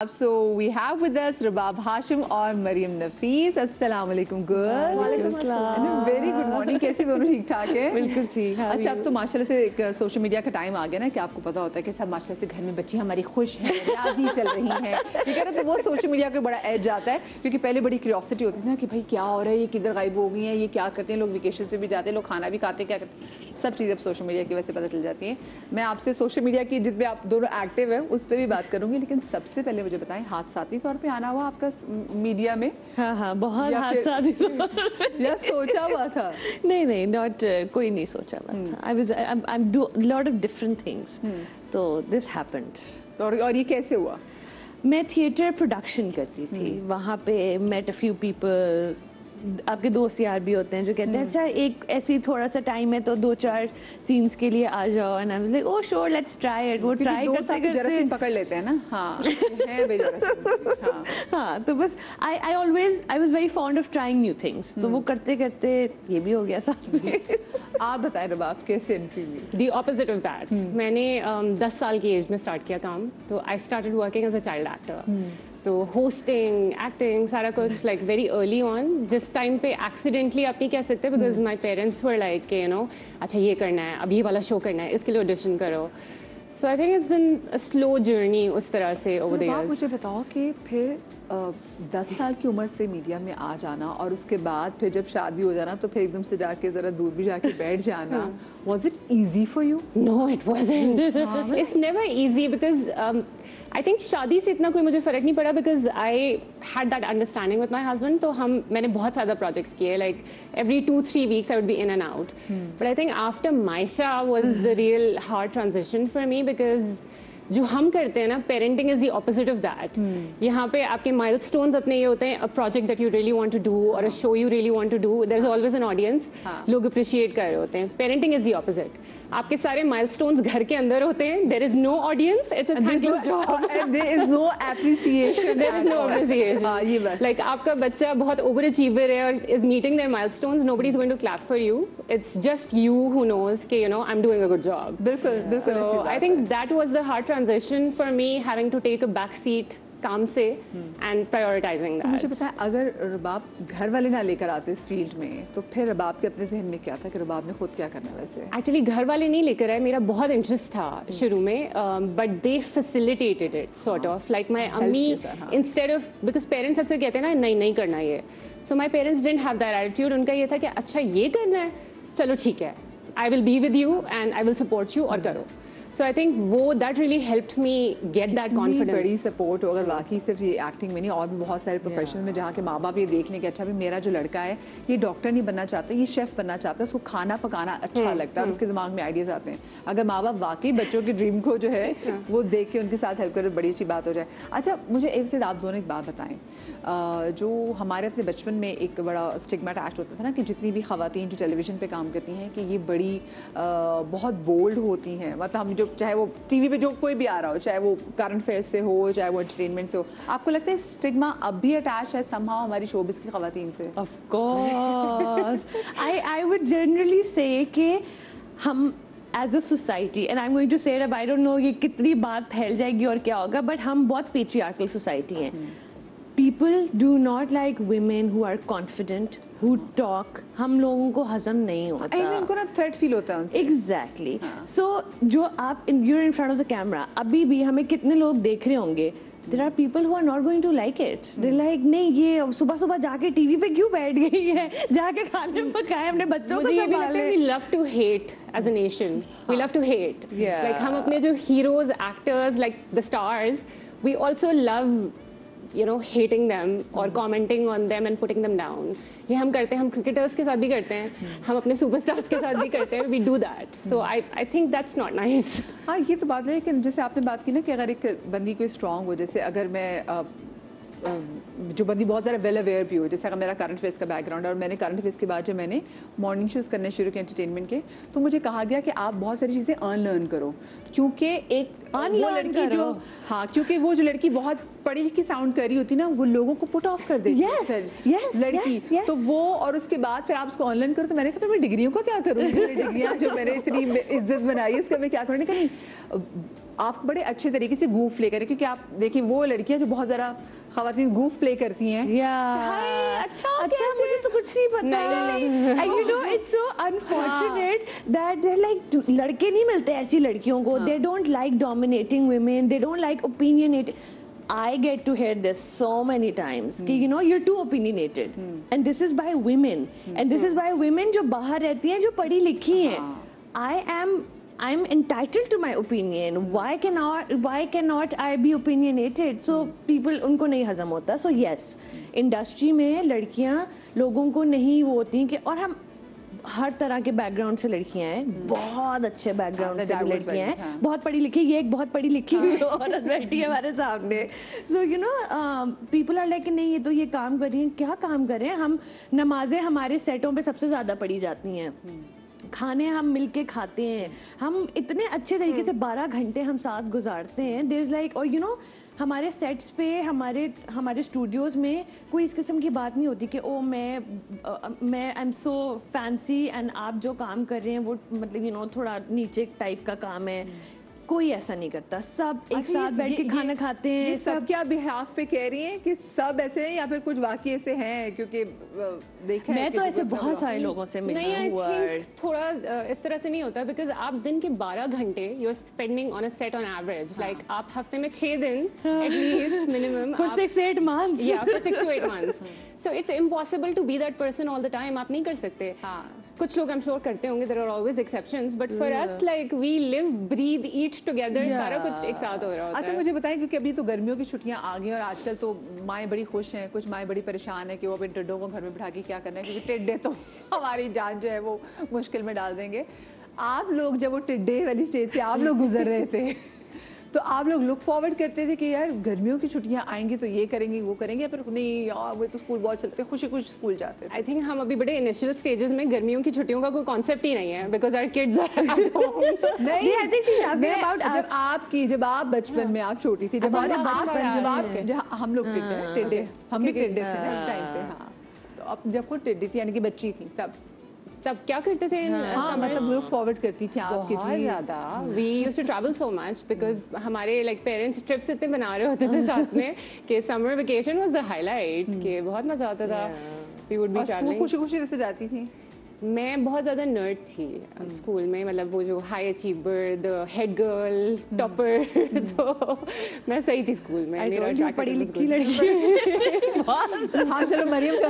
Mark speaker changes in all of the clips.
Speaker 1: So we have with us Rabab Hashim और मरियम नफीस। अस्सलाम वालेकुम गर्ल। Very good morning. कैसी दोनों ठीक ठाक है?
Speaker 2: बिल्कुल ठीक है।
Speaker 1: अच्छा, अब तो माशाल्लाह से एक सोशल मीडिया का टाइम आ गया ना कि आपको पता होता है कि सब माशाल्लाह से घर में बच्ची हमारी खुश हैं, राजी चल रही हैं, ठीक है ना। तो वो सोशल मीडिया को बड़ा एज आता है, क्योंकि पहले बड़ी क्यूरियोसिटी होती थी ना कि भाई क्या हो रहा है, ये किधर गायब हो गई हैं, ये क्या करते हैं, लोग वेकेशन पे भी जाते हैं, लोग खाना भी खाते हैं, क्या करते हैं, सब चीज़ें अब सोशल मीडिया की वजह से पता चल जाती हैं। मैं आपसे सोशल मीडिया की जिसमें आप दोनों एक्टिव हैं उस पर भी बात करूँगी, लेकिन सबसे पहले मुझे बताएं, हादसाती तौर पे आना हुआ आपका मीडिया में?
Speaker 2: हाँ, बहुत हादसाती
Speaker 1: या सोचा हुआ था?
Speaker 2: नहीं, नॉट कोई नहीं सोचा हुआ था। I do lot of different things, तो दिस हैपेंड।
Speaker 1: और ये कैसे हुआ?
Speaker 2: मैं थिएटर प्रोडक्शन करती थी, वहाँ पे मेट अ फ्यू पीपल, आपके दोस्त यार भी होते हैं जो कहते हैं अच्छा एक ऐसी थोड़ा सा टाइम है तो 2-4 सीन्स के लिए आ जाओ, and I was like oh sure let's try it. वो ट्राई करते
Speaker 1: जरासीम पकड़ लेते हैं ना। हाँ, है बे जरासीम।
Speaker 2: हाँ, तो बस I was very fond of trying new things, तो वो करते करते ये भी हो गया साथ में।
Speaker 1: आप बताएं रबाब, कैसे एंट्री हुई?
Speaker 3: The opposite of that. मैंने 10 साल की एज में स्टार्ट किया काम, तो I started working as a child actor. तो होस्टिंग, एक्टिंग, सारा कुछ लाइक वेरी अर्ली ऑन। जिस टाइम पे एक्सीडेंटली आप नहीं कह सकते, because my parents were like you know अच्छा ये करना है, अब ये वाला शो करना है, इसके लिए ऑडिशन करो। So I think it's been a slow journey उस तरह से ओवर द इयर्स।
Speaker 1: मुझे बताओ कि फिर 10 साल की उम्र से मीडिया में आ जाना और उसके बाद फिर जब शादी हो जाना तो फिर एकदम से जाके ज़रा दूर भी जाके बैठ जाना, was it easy for you?
Speaker 3: No, it wasn't. It's never easy because I think शादी से इतना कोई मुझे फ़र्क नहीं पड़ा because I had that understanding with my husband. तो मैंने बहुत ज़्यादा projects किए, like every 2-3 weeks I would be in and out. But I think after Maisha was the real hard transition for me because जो हम करते हैं ना, parenting is the opposite of that. यहाँ पे आपके माइलस्टोन्स अपने ये होते हैं, a project that you really want to do और a show you really want to do, there is always an audience, लोग अप्रिशिएट कर रहे होते हैं। पेरेंटिंग इज द ऑपोजिट, आपके सारे माइलस्टोन्स घर के अंदर होते हैं, there is no audience, it's a thankless job,
Speaker 1: there is no appreciation,
Speaker 3: there is no appreciation.
Speaker 1: ये बात,
Speaker 3: लाइक आपका बच्चा बहुत ओवर अचीवर है और is meeting their milestones, nobody is going to clap for you, it's just you who knows कि you know I am doing a good job.
Speaker 1: बिल्कुल बिल्कुल।
Speaker 3: So I think that was the hard transition for me having to take a back seat काम से and prioritizing that।
Speaker 1: मुझे पता है, अगर रबाब घर वाले ना लेकर आते इस फील्ड में तो फिर रबाब के अपने जहन में क्या था कि रबाब ने खुद क्या करना है? वैसे
Speaker 3: एक्चुअली घर वाले नहीं लेकर आए, मेरा बहुत इंटरेस्ट था शुरू में, but they facilitated it sort of like my अम्मी इंस्टेड ऑफ, बिकॉज पेरेंट्स अक्सर कहते हैं ना नहीं करना ये, so my parents didn't have that attitude. उनका ये था कि अच्छा ये करना है, चलो ठीक है, I will be with you and I will support you और करो। So I think वो that really helped me get that confidence।
Speaker 1: बड़ी सपोर्ट हो, अगर वाकई सिर्फ ये एक्टिंग में नहीं और भी बहुत सारे प्रोफेशन में जहाँ के माँ बाप ये देख लें कि अच्छा भी मेरा जो लड़का है ये डॉक्टर नहीं बनना चाहता, ये शेफ बनना चाहता है, उसको खाना पकाना अच्छा लगता है, उसके दिमाग में आइडियाज आते हैं। अगर माँ बाप वाकई बच्चों के ड्रीम को जो है वो देख के उनके साथ हेल्प करे, बड़ी अच्छी बात हो जाए। अच्छा, मुझे एक से आप दोनों एक बात बताएं, जो हमारे अपने बचपन में एक बड़ा स्टिग्मा अटैच होता था ना कि जितनी भी खवातीन जो टेलीविज़न पे काम करती हैं कि ये बड़ी बहुत बोल्ड होती हैं, मतलब हम जो चाहे वो टीवी पे जो कोई भी आ रहा हो, चाहे वो करंट अफेयर्स से हो, चाहे वो एंटरटेनमेंट से हो, आपको लगता है स्टिग्मा अब भी अटैच है समहाउ हमारी शोबिस की खवातीन से?
Speaker 2: Of course, I would generally say कि हम as a society, and I am going to say it, I don't know ये कितनी बात फैल जाएगी और क्या होगा, बट हम बहुत पेट्रियार्कल सोसाइटी हैं। People do not like women who are confident, who talk. हम लोगों को हजम नहीं होता।
Speaker 1: उनको ना थ्रेट फील होता है उनसे।
Speaker 2: Exactly. So जो आप you're in front of the camera, अभी भी हमें कितने लोग देख रहे होंगे, there are people who are not going to like it. They're like नहीं, ये सुबह सुबह जाके टीवी पे क्यों बैठ गई है, जाके खाने पकाए, अपने बच्चों को संभाले।
Speaker 3: We love to hate as a nation. We love to hate. Like हम अपने जो heroes, actors, like the stars, we also love hating them or commenting on them and putting them down. ये हम करते हैं, हम क्रिकेटर्स के साथ भी करते हैं, हम अपने सुपरस्टार्स के साथ भी करते हैं, we do that. So I think that's not nice.
Speaker 1: हाँ, ये तो बात है, लेकिन जैसे आपने बात की ना कि अगर एक बंदी कोई स्ट्रॉन्ग हो, जैसे अगर मैं जो बंदी बहुत ज़्यादा वेल अवेयर भी हो, जैसे अगर मेरा करंट अफेयर्स का बैकग्राउंड है और मैंने करंट अफेयर्स के बाद जब मैंने मॉर्निंग शोज़ करने शुरू किए एंटरटेनमेंट के, तो मुझे कहा गया कि आप बहुत सारी चीज़ें अनलर्न करो, क्योंकि एक वो लड़की जो क्योंकि वो जो लड़की बहुत पढ़ी लिखी साउंड कर रही होती ना, वो लोगों को पुट ऑफ कर देती है लड़की, तो वो और उसके बाद फिर आप उसको ऑनलाइन करो। तो मैंने कहा मैं डिग्रियों का क्या करूँगी, डिग्रियाँ जो मैंने इतनी इज्जत बनाई है इसका मैं क्या करूँ? नहीं, आप बड़े अच्छे तरीके से गूफ प्ले करें, क्योंकि आप देखिए वो लड़कियां जो बहुत ज़रा ख़वातीन गूफ प्ले करती हैं,
Speaker 2: अच्छा मुझे तो कुछ नहीं पता। And you know it's so unfortunate that they're like लड़के नहीं मिलते ऐसी लड़कियों को, they don't like dominating women, they don't like opinionated. I get to hear this so many times कि you know you're too opinionated and this is by women and this is by women जो बाहर रहती हैं, जो पढ़ी लिखी हैं. I'm entitled to my opinion. Why cannot I be opinionated? So people उनको नहीं हजम होता. So yes, इंडस्ट्री में लड़कियां लोगों को नहीं वो होती कि, और हम हर तरह के बैकग्राउंड से लड़कियां हैं, बहुत अच्छे बैकग्राउंड से भी लड़कियां हैं, बहुत पढ़ी लिखी, ये एक बहुत पढ़ी लिखी औरत बैठी है हमारे सामने. So you know people are like नहीं ये तो ये काम कर रही हैं, क्या काम कर रहे हैं हम. नमाजें हमारे सेटों पे सबसे ज़्यादा पढ़ी जाती हैं, खाने हम मिलके खाते हैं, हम इतने अच्छे तरीके से 12 घंटे हम साथ गुजारते हैं. देयर इज़ लाइक, और यू नो हमारे सेट्स पे हमारे स्टूडियोज़ में कोई इस किस्म की बात नहीं होती कि ओ मैं I am so fancy and आप जो काम कर रहे हैं वो मतलब यू नो थोड़ा नीचे टाइप का काम है. कोई ऐसा नहीं करता, सब एक साथ बैठ के खाना खाते हैं.
Speaker 1: ये सब क्या बिहाफ पे कह रही हैं कि सब ऐसे हैं या फिर कुछ वाकई ऐसे हैं? क्योंकि देखा है
Speaker 2: मैं तो ऐसे बहुत सारे लोगों से मिली हूँ.
Speaker 3: नहीं, आई थिंक थोड़ा इस तरह से नहीं होता, बिकॉज आप दिन के 12 घंटे you are spending on a set on average, like आप हफ्ते में 6 दिन at least minimum
Speaker 2: for 6-8 months.
Speaker 3: Yeah, for 6 to 8 months. So it's impossible to be that person all the time. आप नहीं कर सकते. कुछ लोग I'm sure करते होंगे, there are always exceptions, but for us like we live, breathe, eat together, सारा कुछ एक साथ हो रहा होता है.
Speaker 1: अच्छा मुझे बताएं, क्योंकि अभी तो गर्मियों की छुट्टियां आ गई और आजकल तो माएँ बड़ी खुश हैं, कुछ माएँ बड़ी परेशान है कि वो अपने टिड्डों को घर में बिठा के क्या करना है, क्योंकि टिड्डे तो हमारी जान जो है वो मुश्किल में डाल देंगे. आप लोग जब वो टिड्डे वाली स्टेज से आप लोग गुजर रहे थे तो आप लोग लुक फॉरवर्ड करते थे कि यार गर्मियों की छुट्टियां आएंगी तो ये करेंगे वो करेंगे, पर नहीं यार वो तो स्कूल बहुत चलते, खुशी खुशी स्कूल जाते थे.
Speaker 3: आई थिंक हम अभी बड़े इनिशियल स्टेजेस में गर्मियों की छुट्टियों का कोई कॉन्सेप्ट ही नहीं है, because our kids are at home.
Speaker 1: नहीं, I think she asked about जब आप बचपन में आप छोटी थी, जब हम लोग टिड्डे हम भी टिड्डे थे ना उस टाइम पे. हाँ, तो अब जब खुद टिड्डी थी यानी कि बच्ची थी तब
Speaker 3: क्या करते थे?
Speaker 1: हाँ, मतलब लुक फॉरवर्ड करती थी आप
Speaker 3: बहुत ज़्यादा. We used to travel so much because हमारे लाइक पेरेंट्स ट्रिप्स इतने बना रहे होते थे साथ में कि summer vacation was the highlight, कि बहुत मजा आता था. We would be travelling.
Speaker 1: खुशी खुशी वैसे जाती थी.
Speaker 3: मैं बहुत ज़्यादा नर्ड थी स्कूल में, मतलब वो जो high achiever, the head girl, topper, तो मैं सही थी स्कूल में. मेरा
Speaker 2: पढ़ी लिखी लड़की.
Speaker 1: हाँ चलो मरियम का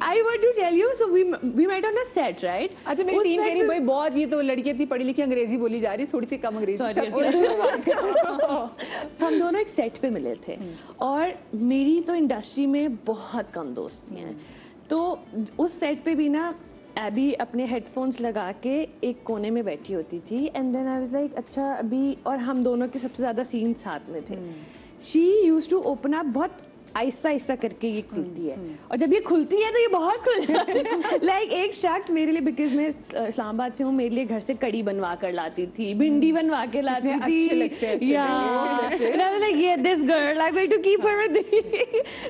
Speaker 2: I want to tell you, so we met on a set, right?
Speaker 1: अच्छा मेरी टीम कह रही भाई बहुत ये तो लड़की इतनी पढ़ी लिखी अंग्रेजी बोली जा रही, थोड़ी सी कम अंग्रेजी.
Speaker 2: हम दोनों एक सेट पे मिले थे और मेरी तो इंडस्ट्री में बहुत कम दोस्ती हैं, तो उस सेट पे भी ना एबी अपने हेडफोन्स लगा के एक कोने में बैठी होती थी. And then I was like अच्छा अभी, और हम दोनों के सबसे ज़्यादा सीन साथ में थे. She used to open up, बहुत आहिस्ता आहिस्ता करके ये खुलती है, और जब ये खुलती है तो ये बहुत खुल जाती है. लाइक एक शख्स मेरे लिए, बिकॉज मैं इस्लामाबाद से हूँ, मेरे लिए घर से कड़ी बनवा कर लाती थी, भिंडी बनवा के लाती थी. या this girl I am going to keep her with me.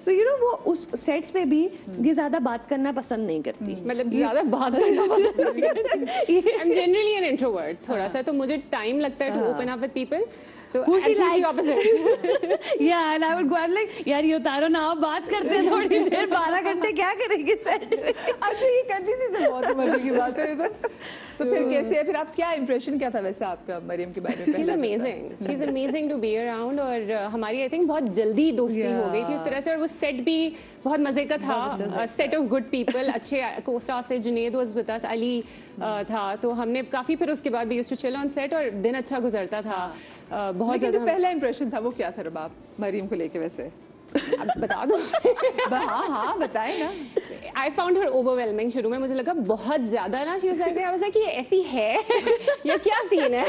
Speaker 2: So you know वो उस सेट्स पे भी ये ज्यादा बात करना पसंद नहीं करती,
Speaker 3: मतलब ज्यादा बात करना पसंद नहीं करती. I am generally an introvert थोड़ा सा, तो मुझे टाइम लगता है to open up with people. तो
Speaker 2: who she likes. Yeah, and I would go and like यार ये उतारो ना, आप बात करते हैं थोड़ी देर, 12 घंटे क्या करेंगे सेट में.
Speaker 1: अच्छा ये करती थी तो बहुत मजे की बात है. तो फिर कैसे है, फिर आप क्या इंप्रेशन क्या था वैसे आपका मरियम के बारे में?
Speaker 3: She's amazing. She's amazing to be around. और हमारी आई थिंक बहुत जल्दी दोस्ती हो गई थी उस तरह से, और वो सेट भी बहुत मजे का था. सेट ऑफ गुड पीपल, अच्छे कोस्टा से Junaid was with us, Ali था, तो हमने काफी फिर उसके बाद भी used to chill on set और दिन अच्छा गुजरता था. बहुत
Speaker 1: ज़्यादा. पहला इंप्रेशन था वो क्या था रबाब मरियम को लेके वैसे?
Speaker 3: अब बता दो.
Speaker 1: हाँ बताएं ना.
Speaker 3: I found her overwhelming. शुरू में मुझे लगा बहुत ज़्यादा ना, she was like, I was like, ये ऐसी है या क्या सीन है?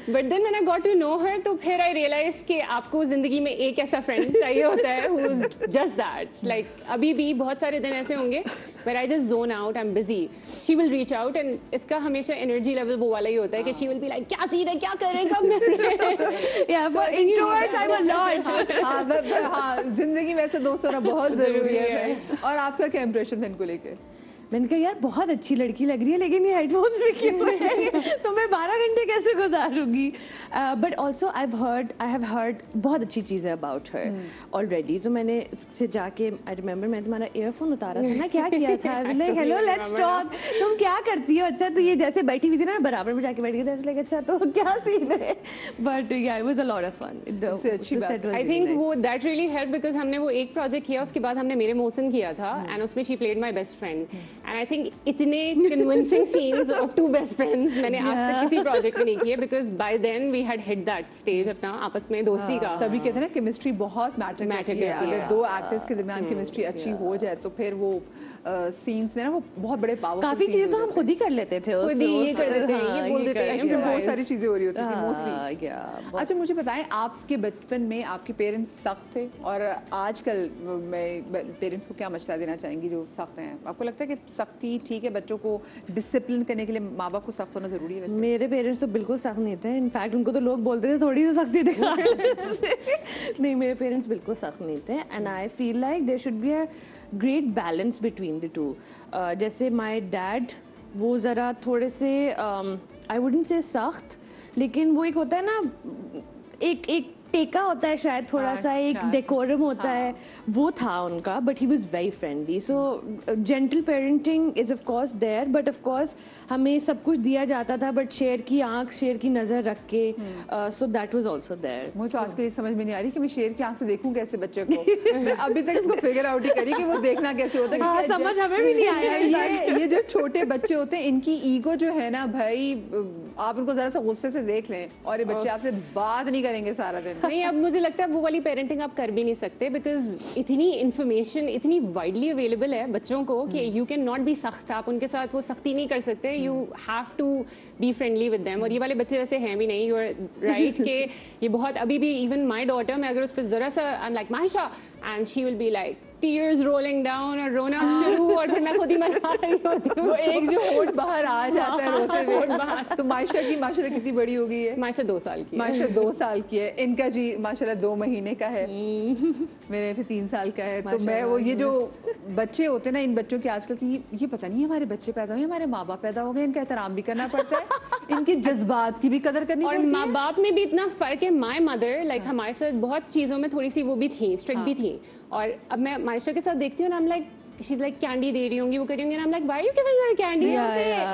Speaker 3: But then when I got to know her, तो फिर I realized कि आपको ज़िंदगी में एक ऐसा फ्रेंड चाहिए होता है who is just that. Like अभी भी बहुत सारे दिन ऐसे होंगे where I just zone out, I'm busy. She will reach out and इसका हमेशा energy level वो वाला ही होता है कि she will be like, क्या सीन है, क्या करेगा मेरे?
Speaker 2: Yeah, for introverts I'm a lot.
Speaker 1: हाँ जिंदगी में ऐसे दोस्त होना बहुत जरूरी है. और आपका क्या इंप्रेशन था इनको लेके?
Speaker 2: मैंने कहा यार बहुत अच्छी लड़की लग रही है लेकिन ये हेडफोन्स भी क्यों है तो मैं 12 घंटे कैसे गुजारूंगी. But also I have heard बहुत अच्छी चीज़ें अबाउट हर ऑलरेडी. तो मैंने से जाके आई रिमेंबर मैंने तुम्हारा ईयरफोन उतारा था ना, क्या किया था, लाइक हेलो लेट्स टॉक, तुम क्या करती हो, अच्छा तो ये जैसे बैठी हुई थी ना बराबर में जाके बैठ गई थी, लाइक अच्छा तो क्या सीन है. बट या it was a lot of fun.
Speaker 1: अच्छी बात.
Speaker 3: आई थिंक वो दैट रियली हेल्प बिकॉज हमने वो एक प्रोजेक्ट किया, उसके बाद हमने मेरे मोहसिन किया था एंड उसमें she played my best friend and I think इतने convincing scenes of two best friends मैंने आज तक किसी प्रोजेक्ट में नहीं किए because by then we had hit that stage अपना आपस में दोस्ती का.
Speaker 1: तभी कहते हैं ना केमिस्ट्री बहुत मैटर करती है. अगर दो एक्टर्स के दरमियान केमिस्ट्री अच्छी हो जाए तो फिर वो सीन्स में ना वो बहुत बड़े पावर.
Speaker 2: काफी चीजें तो हम खुद ही कर लेते थे,
Speaker 3: खुद ही ये कर देते हैं, ये बोल देते हैं,
Speaker 1: बहुत सारी चीजें हो रही होती थी मोस्टली. अच्छा मुझे बताएं, आपके बचपन में आपके पेरेंट्स सख्त थे और आजकल मैं पेरेंट्स को क्या मशवरा देना चाहेंगी जो सख्त हैं? आपको लगता है कि सख्ती ठीक है, बच्चों को डिसिप्लिन करने के लिए माँ बाप को सख्त होना जरूरी है? वैसे
Speaker 2: मेरे पेरेंट्स तो बिल्कुल सख्त नहीं थे. इनफैक्ट उनको तो लोग बोलते थे थोड़ी सी सख्ती दिखा नहीं, मेरे पेरेंट्स बिल्कुल सख्त नहीं थे and I feel like there should be a great balance between the two. जैसे माय डैड वो ज़रा थोड़े से आई वुडंट से सख्त, लेकिन वो एक होता है ना, एक टेका होता है शायद थोड़ा सा, एक डेकोरम होता है, वो था उनका. But he was very friendly. So gentle parenting is of course there, but of course हमें सब कुछ दिया जाता था बट शेर की आंख, शेर की नज़र रख के, so that was also there.
Speaker 1: मुझे तो आजकल ये समझ में नहीं आ रही कि मैं शेर की आंख से देखूं कैसे बच्चे को. मैं अभी तक इसको फिगर आउट ही करी कि वो देखना कैसे होता है.
Speaker 2: समझ हमें भी नहीं आया.
Speaker 1: ये जो छोटे बच्चे होते हैं इनकी ईगो जो है ना भाई, आप उनको जरा सा गुस्से से देख लें और ये बच्चे आपसे बात नहीं करेंगे सारा दिन.
Speaker 3: नहीं, अब मुझे लगता है वो वाली पेरेंटिंग आप कर भी नहीं सकते बिकॉज इतनी इन्फॉर्मेशन इतनी वाइडली अवेलेबल है बच्चों को कि यू कैन नॉट बी सख्त. आप उनके साथ वो सख्ती नहीं कर सकते. You have to be friendly with them. और ये वाले बच्चे वैसे हैं भी नहीं. यू आर राइट के ये बहुत अभी भी इवन माई डॉटर में अगर उस पर जरा सा I am like Mahisha and she will be like tears rolling down और रोना शुरू और फिर मैं खुद ही मना रही होती हूँ.
Speaker 1: वो एक जो होठ बाहर आ जाता है रोते हुए. तो मायशा की माशाल्लाह कितनी बड़ी हो गई है?
Speaker 3: मायशा 2 साल की.
Speaker 1: मायशा 2 साल की है. इनका जी माशाल्लाह 2 महीने का है. मेरे फिर 3 साल का है. तो मैं वो ये जो बच्चे होते हैं ना, इन बच्चों के आजकल की ये पता नहीं हमारे बच्चे पैदा हुए, हमारे माँ बाप पैदा हो गए, इनका एहतराम भी करना पड़ता है, इनके जज्बात की भी कदर करनी पड़ती है.
Speaker 3: और माँ बाप में भी इतना फर्क है. माई मदर लाइक हमारे साथ बहुत चीज़ों में थोड़ी सी वो भी थी, स्ट्रिक्ट भी थी. और अब मैं मायशा के साथ देखती हूँ ना, I'm like she's like candy दे रही होंगी, वो कर रही होंगी, I'm like why are you giving her candy?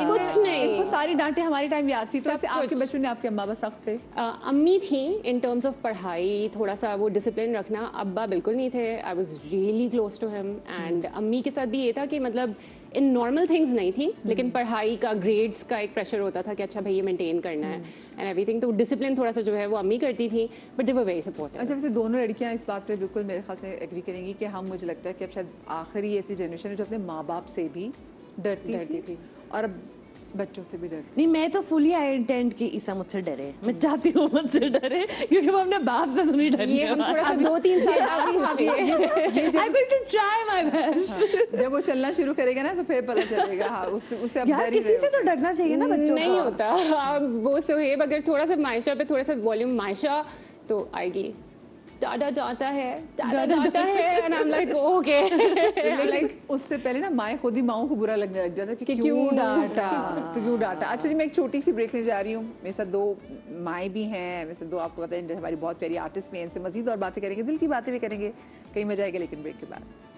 Speaker 3: कुछ नहीं.
Speaker 1: इनको सारी डांटें हमारी टाइम याद थी. तो ऐसे आपके बचपन में आपके अम्मा सख्त थे?
Speaker 3: अम्मी थी इन टर्म्स ऑफ पढ़ाई, थोड़ा सा वो डिसिप्लिन रखना. अब्बा बिल्कुल नहीं थे. I was really close to him and अम्मी के साथ भी ये था कि मतलब इन नॉर्मल थिंग्स नहीं थी, लेकिन पढ़ाई का, ग्रेड्स का एक प्रेशर होता था कि अच्छा भाई ये मेंटेन करना है एंड एवरीथिंग. तो डिसिप्लिन थोड़ा सा जो है वो अम्मी करती थी, but they were very supportive.
Speaker 1: अच्छा, वैसे दोनों लड़कियां इस बात पे बिल्कुल मेरे ख्याल से एग्री करेंगी कि हम, मुझे लगता है कि अब शायद आखिरी ऐसी जनरेशन है जो अपने माँ बाप से भी डरती थी और अब बच्चों से भी डर.
Speaker 2: नहीं, मैं तो फुली आई इंटेंड कि ईसा मुझसे डरे. मैं चाहती हूँ मुझसे डरे क्योंकि वो अपने बाप से तो नहीं डरती.
Speaker 3: ये हम थोड़ा सा 2-3 साल
Speaker 2: I am going to try my best.
Speaker 1: जब वो चलना शुरू करेगा ना तो फिर पता चलेगा. हाँ, उससे अब
Speaker 2: यार किसी से तो डरना चाहिए ना बच्चों.
Speaker 3: नहीं होता. अब वो सोहेब अगर थोड़ा सा मायशा पे थोड़ा सा वॉल्यूम मायशा तो आएगी, दादा डांटा है, दादा डांटा है, and I am like okay.
Speaker 1: Like उससे पहले ना माएँ खुद ही माओं को बुरा लगने लग जाता कि क्यों डांटा, तो क्यों डांटा. अच्छा जी, मैं एक छोटी सी ब्रेक लेने जा रही हूँ. मेरे साथ 2 माएँ भी हैं, मेरे साथ 2 आपको पता है हमारी बहुत प्यारी आर्टिस्ट भी हैं. इनसे मजीद और बातें करेंगे, दिल की बातें भी करेंगे, कहीं मजा आएगा. लेकिन ब्रेक के बाद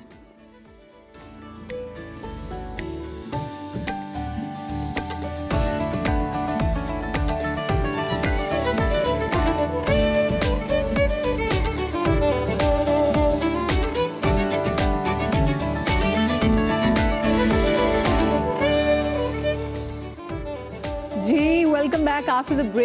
Speaker 1: जी, welcome back after the break.